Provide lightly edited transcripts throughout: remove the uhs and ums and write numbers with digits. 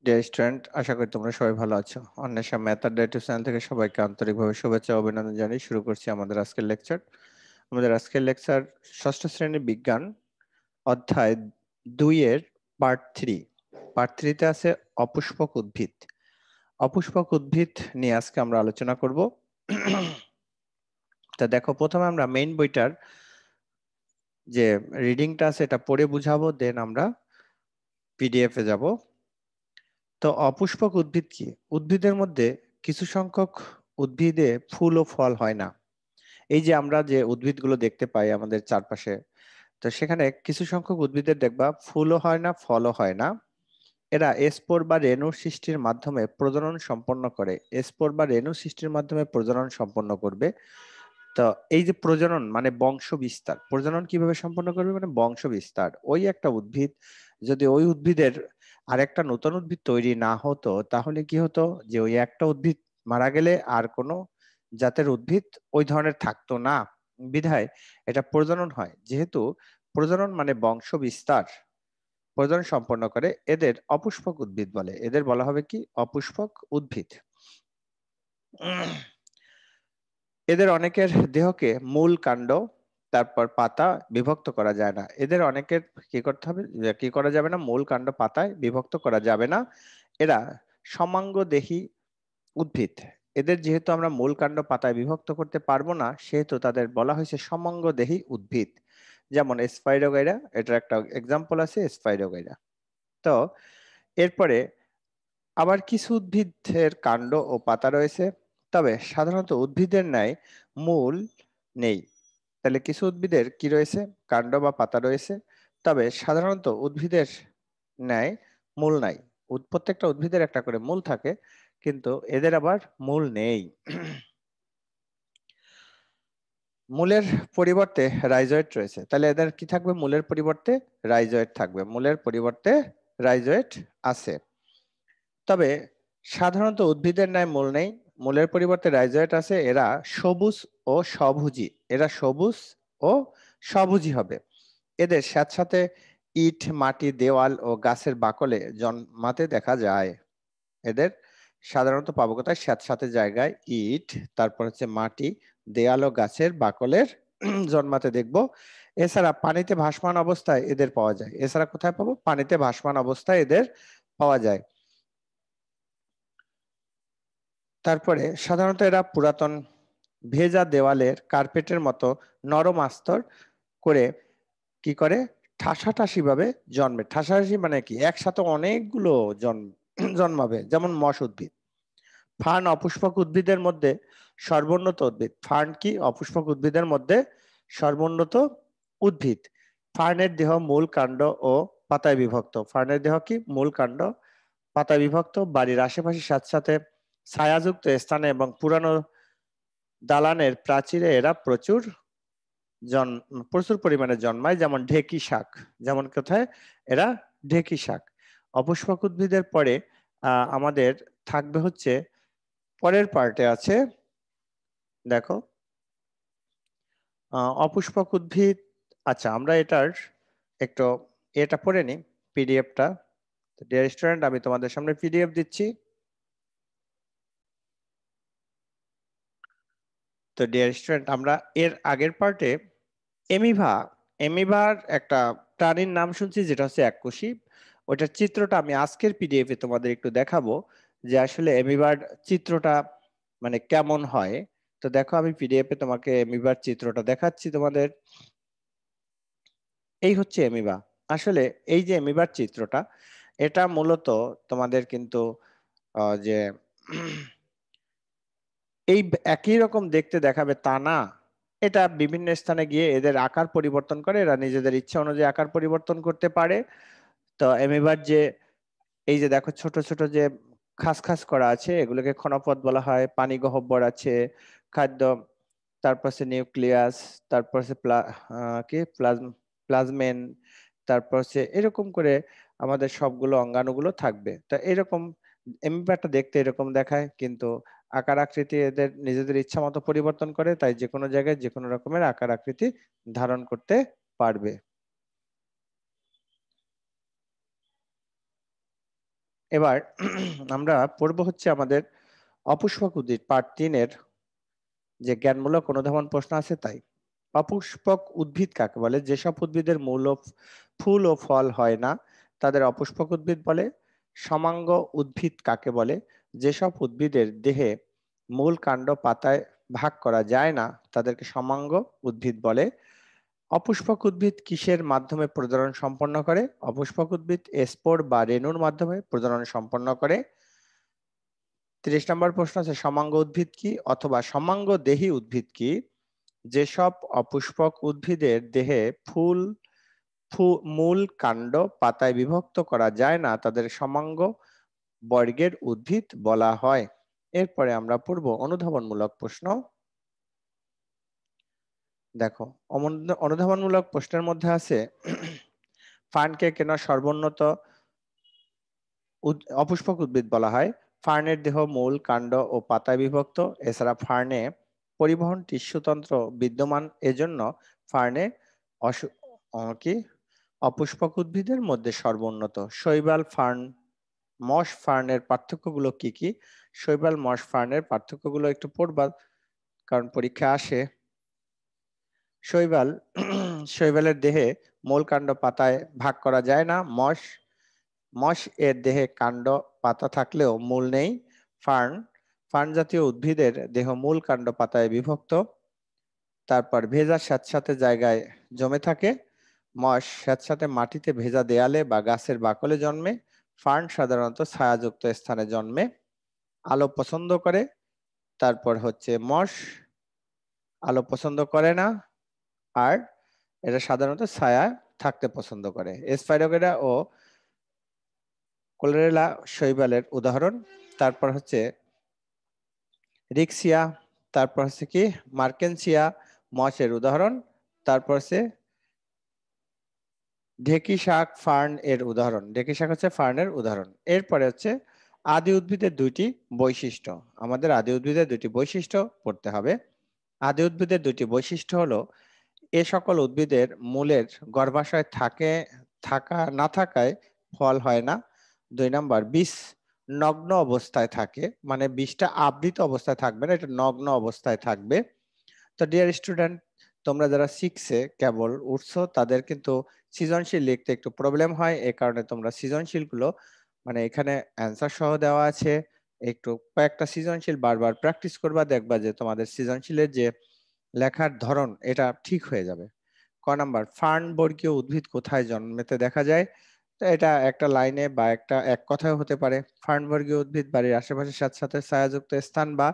Dear student, আশা করি তোমরা সবাই ভালো আছো। অন্বেষা ম্যাথ আড্ডা ইউটিউব চ্যানেল থেকে সবাইকে আন্তরিকভাবে শুভেচ্ছা ও অভিনন্দন জানিয়ে শুরু করছি আমাদের আজকের লেকচার। আমাদের আজকের লেকচার ষষ্ঠ শ্রেণীর বিজ্ঞান অধ্যায় 2 এর পার্ট 3। পার্ট 3-তে আছে অপুষ্পক উদ্ভিদ। অপুষ্পক উদ্ভিদ নিয়ে আজকে আমরা আলোচনা করব। তা দেখো, প্রথমে আমরা মেইন বইটার যে রিডিংটা আছে এটা পড়ে বুঝাবো, দেন আমরা পিডিএফ এ যাব। তো অপুষ্পক উদ্ভিদ কি? উদ্ভিদের মধ্যে কিছু সংখ্যক উদ্ভিদে ফুল ও ফল হয় না। এই যে আমরা যে উদ্ভিদগুলো দেখতে পাই আমাদের চারপাশে, তো সেখানে কিছু সংখ্যক উদ্ভিদের দেখবা ফুলও হয় না, ফলও হয় না। এরা স্পোর বা রেণু সৃষ্টির মাধ্যমে প্রজনন সম্পন্ন করে। স্পোর বা রেণু সৃষ্টির মাধ্যমে প্রজনন সম্পন্ন করবে। তো এই যে প্রজনন মানে বংশ বিস্তার, প্রজনন কিভাবে সম্পন্ন করবে মানে বংশ বিস্তার। ওই একটা উদ্ভিদ যদি ওই উদ্ভিদের আরেকটা নতুন উদ্ভিদ তৈরি না হতো, তাহলে কি হতো যে ওই একটা উদ্ভিদ মারা গেলে আর কোনো জাতের উদ্ভিদ ওই ধরনের থাকতো না। বিধায় এটা প্রজনন হয়। যেহেতু প্রজনন মানে বংশ বিস্তার, প্রজনন সম্পন্ন করে, এদের অপুষ্পক উদ্ভিদ বলে। এদের বলা হবে কি? অপুষ্পক উদ্ভিদ। এদের অনেকের দেহকে মূল, কাণ্ড, তারপর পাতা বিভক্ত করা যায় না। এদের অনেকের কি করতে হবে, কি করা যাবে না? মূল, কাণ্ড, পাতায় বিভক্ত করা যাবে না। এরা সমাঙ্গদেহী উদ্ভিদ। এদের যেহেতু আমরা মূল, কাণ্ড, পাতায় বিভক্ত করতে পারবো না, সেহেতু তাদের বলা হয়েছে সমাঙ্গদেহী উদ্ভিদ। যেমন স্পাইরোগাইরা, এটার একটা এক্সাম্পল আছে স্পাইরোগাইরা। তো এরপরে আবার কিছু উদ্ভিদের কাণ্ড ও পাতা রয়েছে, তবে সাধারণত উদ্ভিদের ন্যায় মূল নেই। তাহলে কিছু উদ্ভিদের কি রয়েছে? কাণ্ড বা পাতা রয়েছে, তবে সাধারণত উদ্ভিদের ন্যায় মূল নাই। প্রত্যেকটা উদ্ভিদের একটা করে মূল থাকে, কিন্তু এদের আবার মূল নেই। মূলের পরিবর্তে রাইজয়েট রয়েছে। তাহলে এদের কি থাকবে? মূলের পরিবর্তে রাইজয়েট থাকবে। মূলের পরিবর্তে রাইজয়েট আছে, তবে সাধারণত উদ্ভিদের ন্যায় মূল নেই। মূলের পরিবর্তে রাইজয়েট আছে। এরা সবুজ ও স্বভোজী। এরা সবুজ ও স্বভোজী হবে। এদের স্যাঁতস্যাঁতে ইট, মাটি, দেওয়াল ও গাছের বাকলে জন্মাতে দেখা যায়। এদের সাধারণত পাবো কোথায়? স্যাঁতস্যাঁতে জায়গায় ইট, তারপর হচ্ছে মাটি, দেয়াল ও গাছের বাকলের জন্মাতে দেখবো। এছাড়া পানিতে ভাসমান অবস্থায় এদের পাওয়া যায়। এছাড়া কোথায় পাবো? পানিতে ভাসমান অবস্থায় এদের পাওয়া যায়। তারপরে সাধারণত এরা পুরাতন ভেজা দেওয়ালের কার্পেটের মতো নরম আস্তর করে কি করে? ঠাসাঠাসি ভাবে জন্মে। ঠাসাঠাসি মানে কি? একসাথে অনেকগুলো জন্মাবে। যেমন মশ উদ্ভিদ। ফার্ন অপুষ্পক উদ্ভিদের মধ্যে সর্বোন্নত উদ্ভিদ। ফার্ন কি? অপুষ্পক উদ্ভিদের মধ্যে সর্বোন্নত উদ্ভিদ। ফার্নের দেহ মূল, কাণ্ড ও পাতায় বিভক্ত। ফার্নের দেহ কি? মূল, কাণ্ড, পাতায় বিভক্ত। বাড়ির আশেপাশে সাথে ছায়াযুক্ত স্থানে এবং পুরানো দালানের প্রাচীরে এরা প্রচুর পরিমাণে জন্মায়। যেমন ঢেকি শাক। যেমন কোথায়? এরা ঢেকি শাক। অপুষ্পক উদ্ভিদের পরে আমাদের থাকবে হচ্ছে পরের পার্টে আছে, দেখো, অপুষ্পক উদ্ভিদ। আচ্ছা, আমরা এটার একটু এটা পড়ে নিই, পিডিএফটা। ডিয়ার স্টুডেন্ট, আমি তোমাদের সামনে পিডিএফ দিচ্ছি। তো ডিয়ার স্টুডেন্ট, আমরা এর আগের পার্টে এমিভা, এমিভার একটা প্রাণীর নাম শুনছি যেটা হচ্ছে এককোষী। ওইটার চিত্রটা আমি আজকের পিডিএফ এ তোমাদের একটু দেখাবো, যে আসলে এমিভার চিত্রটা মানে কেমন হয়। তো দেখো, আমি পিডিএফ এ তোমাকে এমিভার চিত্রটা দেখাচ্ছি তোমাদের। এই হচ্ছে এমিবা। আসলে এই যে এমিবার চিত্রটা, এটা মূলত তোমাদের কিন্তু যে এই একই রকম দেখতে দেখাবে তা না। এটা বিভিন্ন স্থানে গিয়ে এদের আকার পরিবর্তন করে। এরা নিজেদের ইচ্ছা অনুযায়ী আকার পরিবর্তন করতে পারে। তো এমিবার যে এই যে দেখো ছোট ছোট যে খাস খাস করা আছে, এগুলোকে ক্ষণপথ বলা হয়। পানি গহ্বর আছে, খাদ্য, তারপর হচ্ছে নিউক্লিয়াস, তারপর হচ্ছে কি প্লাজমেন, তারপর হচ্ছে এরকম করে আমাদের সবগুলো অঙ্গাণুগুলো থাকবে। তা এরকম এমিবাটা দেখতে এরকম দেখায়, কিন্তু আকার আকৃতি এদের নিজেদের ইচ্ছা মতো পরিবর্তন করে, তাই যে কোনো জায়গায় যে কোনো রকমের আকার আকৃতি ধারণ করতে পারবে। এবার আমরা পড়ব হচ্ছে আমাদের অপুষ্পক উদ্ভিদ পার্ট 3-এর যে জ্ঞানমূলক অনুধাবন প্রশ্ন আছে তাই। অপুষ্পক উদ্ভিদ কাকে বলে? যেসব উদ্ভিদের মূল ও ফুল ও ফল হয় না তাদের অপুষ্পক উদ্ভিদ বলে। সমাঙ্গ উদ্ভিদ কাকে বলে? যেসব উদ্ভিদের দেহে মূল কাণ্ড পাতায় ভাগ করা যায় না তাদেরকে সমাঙ্গ উদ্ভিদ বলে। অপুষ্পক উদ্ভিদ কিসের মাধ্যমে প্রজনন সম্পন্ন করে? অপুষ্পক উদ্ভিদ স্পোর বা রেণুর মাধ্যমে প্রজনন সম্পন্ন করে। 30 নম্বর প্রশ্ন আছে সমাঙ্গ উদ্ভিদ কি অথবা সমাঙ্গ দেহী উদ্ভিদ কি? যেসব অপুষ্পক উদ্ভিদের দেহে ফুল মূল কাণ্ড পাতায় বিভক্ত করা যায় না তাদের সমাঙ্গ বর্গের উদ্ভিদ বলা হয়। এরপরে আমরা পড়ব অনুধাবনমূলক প্রশ্ন। দেখো, অনুধাবনমূলক প্রশ্নের মধ্যে আছে ফার্নকে কেন সর্বোন্নত অপুষ্পক উদ্ভিদ বলা হয়? ফার্নের দেহ মূল কাণ্ড ও পাতায় বিভক্ত। এছাড়া ফার্নে পরিবহন টিস্যুতন্ত্র বিদ্যমান, এজন্য ফার্নে কি অপুষ্পক উদ্ভিদের মধ্যে সর্বোন্নত। শৈবাল ফার্ন মশ ফার্নের পার্থক্যগুলো কি কি? শৈবাল মশ ফার্নের পার্থক্যগুলো একটু পড়বা, কারণ পরীক্ষা আসে। শৈবাল শৈবালের দেহে মূল কাণ্ড পাতায় ভাগ করা যায় না। মশ এর দেহে কাণ্ড পাতা থাকলেও মূল নেই। ফার্ন ফার্ন জাতীয় উদ্ভিদের দেহ মূল কাণ্ড পাতায় বিভক্ত, তারপর ভেজা স্যাঁতস্যাঁতে জায়গায় জমে থাকে। মশ স্যাঁতস্যাঁতে মাটিতে ভেজা দেয়ালে বা গাছের বাকলে জন্মে। ফার্ন সাধারণত ছায়াযুক্ত স্থানে জন্মে, আলো পছন্দ করে। তারপর হচ্ছে মশ আলো পছন্দ করে না, আর এরা সাধারণত ছায়া থাকতে পছন্দ করে। স্পাইরোগেরা ও কোলেরেলা শৈবালের উদাহরণ। তারপর হচ্ছে রিক্সিয়া, তারপর হচ্ছে কি মার্কেনসিয়া মশের উদাহরণ। তারপর হচ্ছে ঢেকি শাক ফার্ন এর উদাহরণ। ঢেকি শাক হচ্ছে ফার্নের উদাহরণ। এরপরে হচ্ছে আদি উদ্ভিদের দুইটি বৈশিষ্ট্য। আমাদের আদি উদ্ভিদের দুইটি বৈশিষ্ট্য পড়তে হবে। আদি উদ্ভিদের দুইটি বৈশিষ্ট্য হলো এ সকল উদ্ভিদের মূলের গর্ভাশয় থাকা না থাকায় ফল হয় না। 2 নাম্বার, বীজ নগ্ন অবস্থায় থাকে, মানে বীজটা আবৃত অবস্থায় থাকবে না, এটা নগ্ন অবস্থায় থাকবে। তো ডিয়ার স্টুডেন্ট, তোমরা যারা 6-এ কেবল উঠছো তাদের কিন্তু সৃজনশীল লিখতে একটু প্রবলেম হয়, এই কারণে তোমরা সৃজনশীল গুলো মানে এখানে অ্যান্সার সহ দেওয়া আছে, একটু কয়েকটা সৃজনশীল বারবার প্র্যাকটিস করবা, দেখবা যে তোমাদের সৃজনশীলের যে লেখার ধরন এটা ঠিক হয়ে যাবে। ক নাম্বার, ফার্ন বর্গীয় উদ্ভিদ কোথায় জন্মেতে দেখা যায়? তো এটা একটা লাইনে বা এক কথায় হতে পারে। ফার্ন বর্গীয় উদ্ভিদ বাড়ির আশেপাশে স্যাঁতস্যাঁতে ছায়াযুক্ত স্থান বা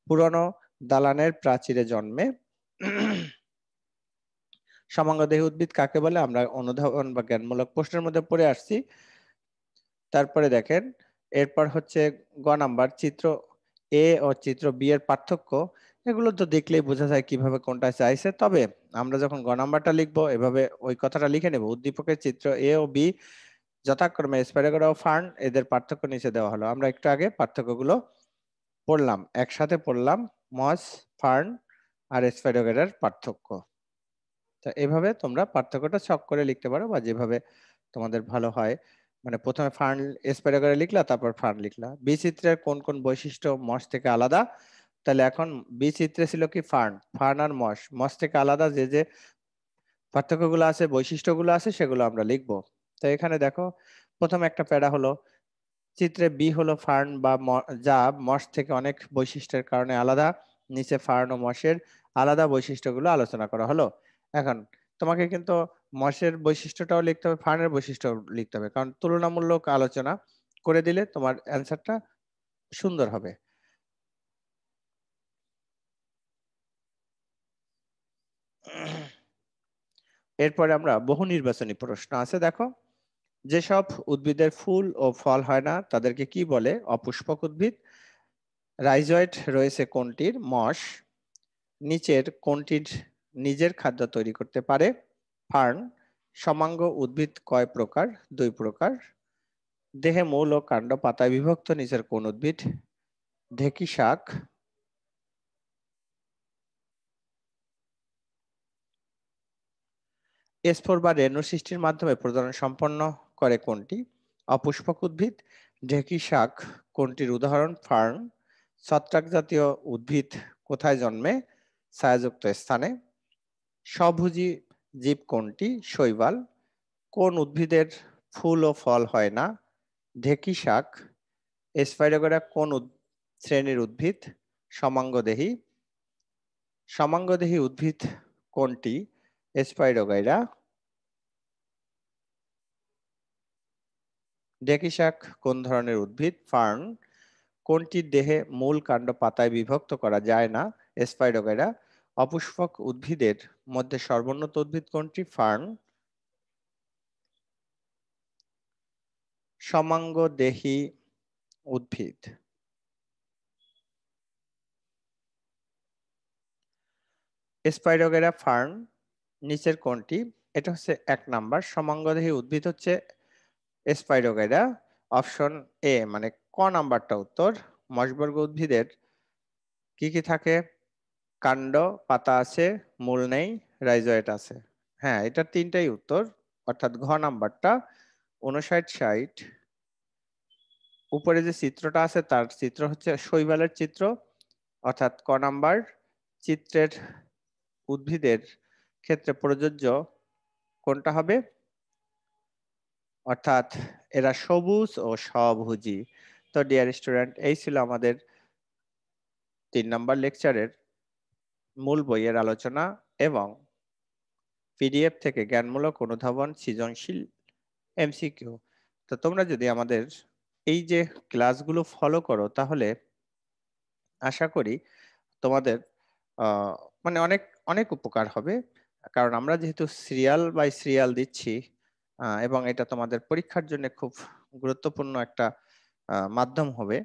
পুরনো দালানের প্রাচীরে জন্মে। সমাঙ্গদেহী উদ্ভিদ কাকে বলে আমরা অনুধাবন বা জ্ঞানমূলক প্রশ্নের মধ্যে পড়ে আসছি। তারপরে দেখেন, এরপর হচ্ছে গ নাম্বার, চিত্র এ ও চিত্র বি এর পার্থক্য। এগুলো তো দেখলেই বোঝা যায় কিভাবে কোনটা চাইছে, তবে আমরা যখন গ নাম্বারটা লিখবো এভাবে ওই কথাটা লিখে নেব। উদ্দীপকের চিত্র এ ও বি যথাক্রমে স্পাইরোগেরা ও ফার্ন, এদের পার্থক্য নিচে দেওয়া হলো। আমরা একটু আগে পার্থক্যগুলো পড়লাম, একসাথে পড়লাম, মস ফার্ন আর স্পাইরোগেরার পার্থক্য। তা এভাবে তোমরা পার্থক্যটা ছক করে লিখতে পারো, বা যেভাবে তোমাদের ভালো হয়। মানে প্রথমে ফার্ন স্পাইরোগেরা লিখলা, তারপর ফার্ন লিখলা। বি চিত্রের কোন কোন বৈশিষ্ট্য মস থেকে আলাদা? তাহলে এখন বি চিত্রে ছিল কি ফার্ন, ফার্ন আর মস থেকে আলাদা যে যে পার্থক্যগুলো আছে, বৈশিষ্ট্যগুলো আছে, সেগুলো আমরা লিখবো। তো এখানে দেখো, প্রথম একটা প্যারা হলো চিত্রে বি হলো ফার্ন বা যা মস থেকে অনেক বৈশিষ্ট্যের কারণে আলাদা। নিচে ফার্ন ও মসের আলাদা বৈশিষ্ট্যগুলো আলোচনা করা হলো। এখন তোমাকে কিন্তু মসের বৈশিষ্ট্যটাও লিখতে হবে, ফার্নের বৈশিষ্ট্য লিখতে হবে, কারণ তুলনামূলক আলোচনা করে দিলে তোমার অ্যান্সারটা সুন্দর হবে। এরপরে আমরা বহু নির্বাচনী প্রশ্ন আছে, দেখো। যেসব উদ্ভিদের ফুল ও ফল হয় না তাদেরকে কি বলে? অপুষ্পক উদ্ভিদ। রাইজয়েড রয়েছে কোনটির? মস। নিচের কোনটির নিজের খাদ্য তৈরি করতে পারে? ফার্ন। সমাঙ্গ উদ্ভিদ কয় প্রকার? 2 প্রকার। দেহে মূল ও কাণ্ড পাতায় বিভক্ত নিচের কোন উদ্ভিদ? ঢেকি শাক। স্পোর বা রেণু সৃষ্টির মাধ্যমে প্রজনন সম্পন্ন করে কোনটি? অপুষ্পক উদ্ভিদ। ঢেঁকি শাক কোনটির উদাহরণ? ফার্ন। ছত্রাক জাতীয় উদ্ভিদ কোথায় জন্মে? ছায়াযুক্ত স্থানে। স্বভোজী জীব কোনটি? শৈবাল। কোন উদ্ভিদের ফুল ও ফল হয় না? ঢেঁকি শাক। স্পাইরোগোরা কোন শ্রেণীর উদ্ভিদ? সমাঙ্গদেহী। সমাঙ্গদেহী উদ্ভিদ কোনটি? স্পাইরোগাইরা। ঢেঁকি শাক কোন ধরনের উদ্ভিদ? ফার্ন। কোনটির দেহে মূল কাণ্ড পাতায় বিভক্ত করা যায় না? স্পাইরোগাইরা। অপুষ্পক উদ্ভিদের মধ্যে সর্বোন্নত উদ্ভিদ কোনটি? ফার্ন। সমাঙ্গদেহী উদ্ভিদ। স্পাইরোগাইরা, ফার্ন, নিচের কোনটি? এটা হচ্ছে 1 নাম্বার। সমাঙ্গদেহী উদ্ভিদ হচ্ছে স্পাইরোগাইরা। অপশন এ মানে ক নাম্বারটা উত্তর। মশবর্গ উদ্ভিদের কি কি থাকে? কাণ্ড, পাতা আছে, মূল নেই, রাইজোয়েট আছে। হ্যাঁ, এটা তিনটাই উত্তর, অর্থাৎ ঘ নাম্বারটা। 59-60 উপরে যে চিত্রটা আছে তার চিত্র হচ্ছে শৈবালের চিত্র, অর্থাৎ ক নাম্বার। চিত্রের উদ্ভিদের ক্ষেত্রে প্রযোজ্য কোনটা হবে? অর্থাৎ এরা সবুজ ও স্বভোজী। তো ডিয়ার স্টুডেন্ট, এই ছিল আমাদের 3 নাম্বার লেকচারের মূল বইয়ের আলোচনা এবং পিডিএফ থেকে জ্ঞানমূলক অনুধাবন, সৃজনশীল এমসিকিউ। তো তোমরা যদি আমাদের এই যে ক্লাসগুলো ফলো করো তাহলে আশা করি তোমাদের আহ, মানে অনেক অনেক উপকার হবে। কারণ আমরা যেহেতু সিরিয়াল বাই সিরিয়াল দিচ্ছি এবং এটা তোমাদের পরীক্ষার জন্য খুব গুরুত্বপূর্ণ একটা মাধ্যম হবে।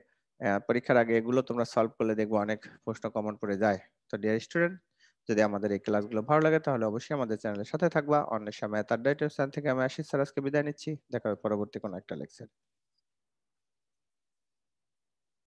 পরীক্ষার আগে এগুলো তোমরা সলভ করলে দেখবো অনেক প্রশ্ন কমন পড়ে যায়। তো ডিয়ার স্টুডেন্ট, যদি আমাদের এই ক্লাসগুলো ভালো লাগে তাহলে অবশ্যই আমাদের চ্যানেলের সাথে থাকবা। অন্বেষা ম্যাথ আড্ডা চ্যানেল থেকে আমি আশিস স্যার আজকে বিদায় নিচ্ছি। দেখা হবে পরবর্তী কোনো একটা লেকচার।